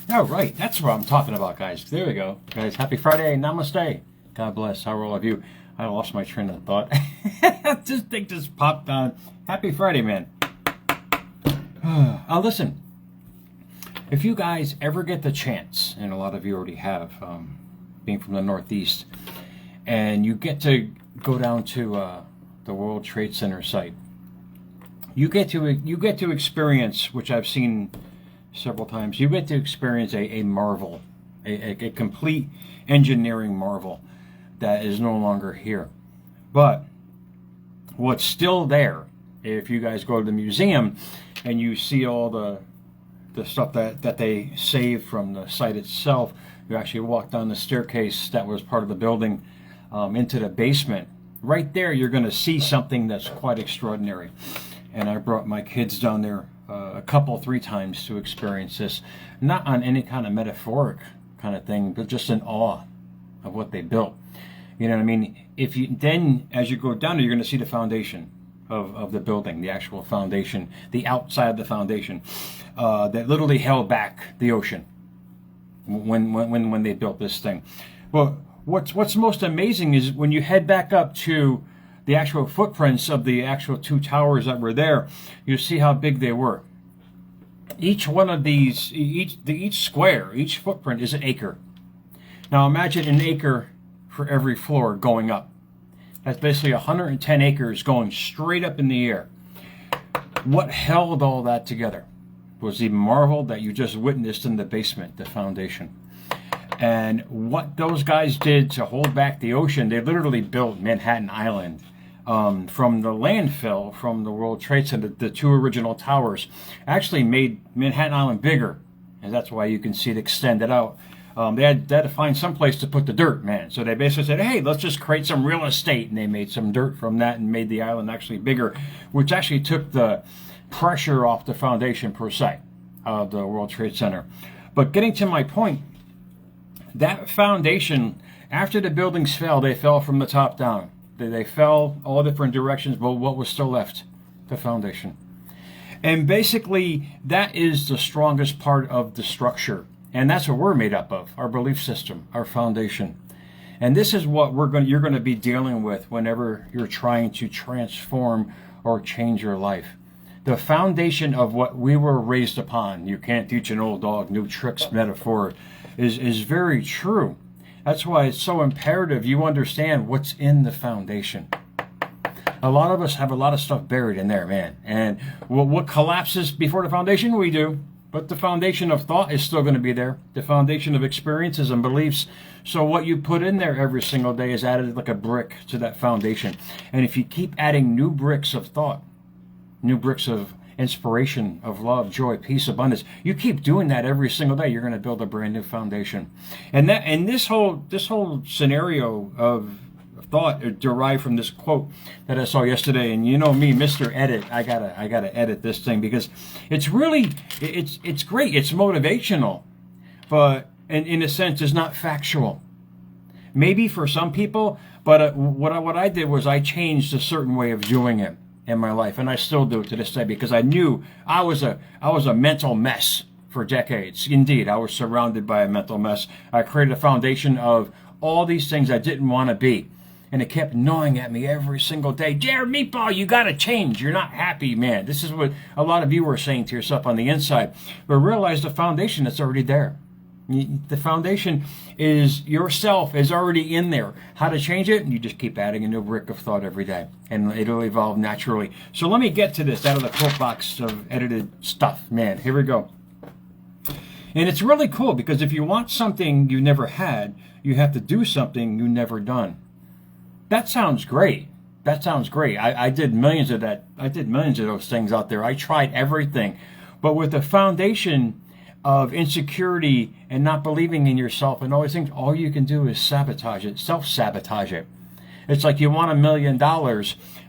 All right, that's what I'm talking about, guys. There we go. Guys, happy Friday. Namaste. God bless. How are all of you? I lost my train of thought. This thing just popped on. Happy Friday, man. Listen, if you guys ever get the chance, and a lot of you already have, being from the Northeast, and you get to go down to the World Trade Center site, you get to experience, which I've seen several times. You get to experience a marvel, a complete engineering marvel that is no longer here. But what's still there, if you guys go to the museum and you see all the stuff that they saved from the site itself, you actually walk down the staircase that was part of the building into the basement. Right there, you're going to see something that's quite extraordinary. And I brought my kids down there three times to experience this, not on any kind of metaphoric kind of thing, but just in awe of what they built. You know what I mean? If you then, as you go down there, you're going to see the foundation of the building, the actual foundation, the outside of the foundation that literally held back the ocean when they built this thing. Well, what's most amazing is when you head back up to the actual footprints of the actual two towers that were there, you see how big they were. Each one of these, each square, each footprint is an acre. Now imagine an acre for every floor going up. That's basically 110 acres going straight up in the air. What held all that together was the marvel that you just witnessed in the basement, the foundation. And what those guys did to hold back the ocean, they literally built Manhattan Island. From the landfill from the World Trade Center, the two original towers actually made Manhattan Island bigger, and that's why you can see it extended out. They had to find some place to put the dirt, man. So they basically said, hey, let's just create some real estate, and they made some dirt from that and made the island actually bigger, which actually took the pressure off the foundation per se of the World Trade Center. But getting to my point, that foundation, after the buildings fell, they fell from the top down. They fell all different directions, but what was still left? The foundation. And basically, that is the strongest part of the structure. And that's what we're made up of, our belief system, our foundation. And this is what you're going to be dealing with whenever you're trying to transform or change your life. The foundation of what we were raised upon, you can't teach an old dog new tricks metaphor, is very true. That's why it's so imperative you understand what's in the foundation. A lot of us have a lot of stuff buried in there, man. And what collapses before the foundation? We do. But the foundation of thought is still going to be there. The foundation of experiences and beliefs. So what you put in there every single day is added like a brick to that foundation. And if you keep adding new bricks of thought, new bricks of inspiration, of love, joy, peace, abundance, you keep doing that every single day, you're going to build a brand new foundation. And this whole scenario of thought derived from this quote that I saw yesterday. And you know me, Mr. Edit, I gotta edit this thing because it's really it's great, it's motivational, but in a sense it's not factual. Maybe for some people, but what I did was I changed a certain way of doing it in my life, and I still do it to this day, because I knew I was a mental mess for decades. Indeed, I was surrounded by a mental mess. I created a foundation of all these things I didn't want to be, and it kept gnawing at me every single day. Jared Meatball, you got to change. You're not happy, man. This is what a lot of you are saying to yourself on the inside. But realize the foundation that's already there. The foundation is yourself, is already in there. How to change it? You just keep adding a new brick of thought every day, and it'll evolve naturally. So let me get to this out of the quote box of edited stuff. Man, here we go. And it's really cool, because if you want something you never had, you have to do something you never done. That sounds great. That sounds great. I did millions of that. I did millions of those things out there. I tried everything. But with the foundation of insecurity and not believing in yourself and all these things, all you can do is sabotage it, self-sabotage it. It's like you want $1 million.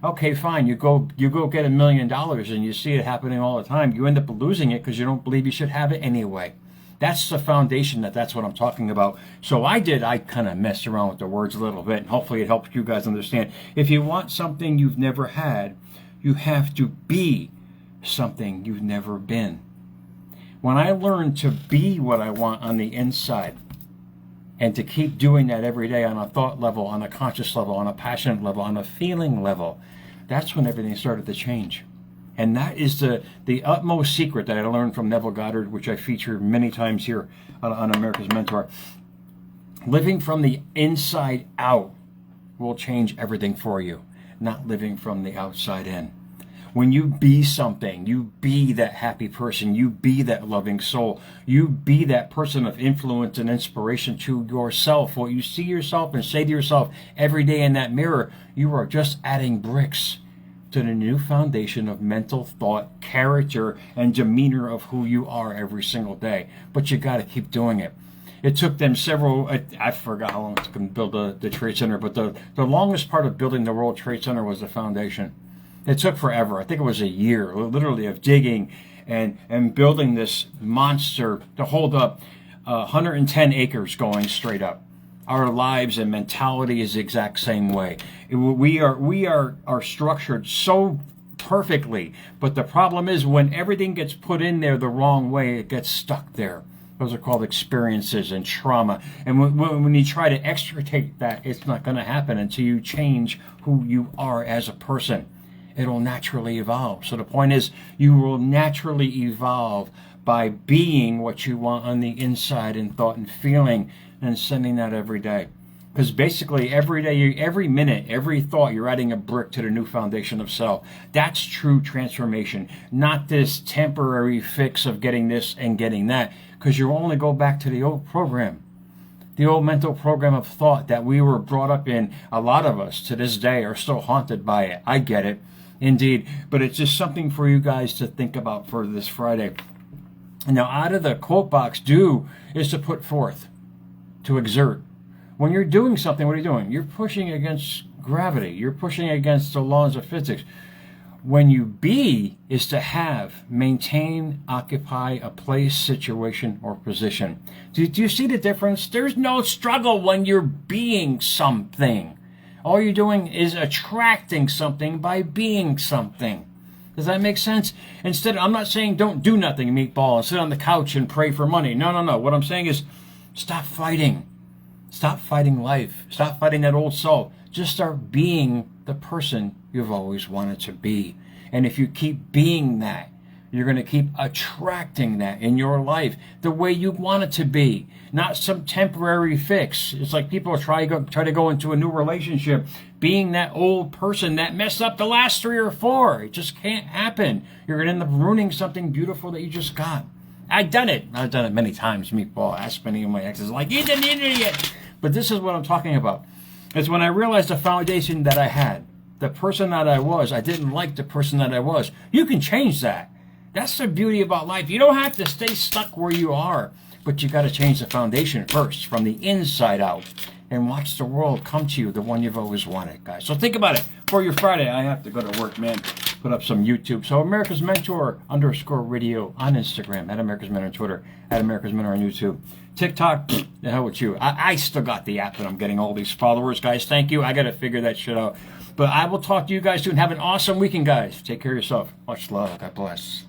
Okay, fine. You go get $1 million, and you see it happening all the time. You end up losing it because you don't believe you should have it anyway. That's the foundation. That's what I'm talking about. So I kind of messed around with the words a little bit, and hopefully it helps you guys understand. If you want something you've never had, you have to be something you've never been. When I learn to be what I want on the inside, and to keep doing that every day on a thought level, on a conscious level, on a passionate level, on a feeling level, that's when everything started to change. And that is the utmost secret that I learned from Neville Goddard, which I feature many times here on America's Mentor. Living from the inside out will change everything for you, not living from the outside in. When you be something, you be that happy person, you be that loving soul, you be that person of influence and inspiration to yourself. What you see yourself and say to yourself every day in that mirror, you are just adding bricks to the new foundation of mental thought, character, and demeanor of who you are every single day. But you got to keep doing it. It took them several, I forgot how long it took them to build the Trade Center, but the longest part of building the World Trade Center was the foundation. It took forever. I think it was a year, literally, of digging and building this monster to hold up 110 acres going straight up. Our lives and mentality is the exact same way. We are structured so perfectly, but the problem is when everything gets put in there the wrong way, it gets stuck there. Those are called experiences and trauma. And when you try to extricate that, it's not going to happen until you change who you are as a person. It'll naturally evolve. So the point is, you will naturally evolve by being what you want on the inside in thought and feeling, and sending that every day. Because basically every day, every minute, every thought, you're adding a brick to the new foundation of self. That's true transformation, not this temporary fix of getting this and getting that, because you only go back to the old program. The old mental program of thought that we were brought up in. A lot of us to this day are still haunted by it. I get it. Indeed, but it's just something for you guys to think about for this Friday. Now, out of the quote box, do is to put forth, to exert. When you're doing something, what are you doing? You're pushing against gravity. You're pushing against the laws of physics. When you be is to have, maintain, occupy a place, situation, or position. Do you see the difference? There's no struggle when you're being something. All you're doing is attracting something by being something. Does that make sense? Instead, I'm not saying don't do nothing, meatball, and sit on the couch and pray for money. No. What I'm saying is stop fighting. Stop fighting life. Stop fighting that old soul. Just start being the person you've always wanted to be. And if you keep being that, you're going to keep attracting that in your life the way you want it to be, not some temporary fix. It's like people try to go into a new relationship being that old person that messed up the last 3 or 4. It just can't happen. You're going to end up ruining something beautiful that you just got. I've done it many times, meatball. Ask many of my exes, like, you're an idiot. But this is what I'm talking about. It's when I realized the foundation that I had, the person that I was, I didn't like the person that I was. You can change that. That's the beauty about life. You don't have to stay stuck where you are, but you got to change the foundation first, from the inside out, and watch the world come to you, the one you've always wanted, guys. So think about it. For your Friday, I have to go to work, man. Put up some YouTube. So America's Mentor _radio on Instagram, at America's Mentor on Twitter, at America's Mentor on YouTube. TikTok, the hell with you. I still got the app and I'm getting all these followers, guys. Thank you. I got to figure that shit out. But I will talk to you guys soon. Have an awesome weekend, guys. Take care of yourself. Much love. God bless.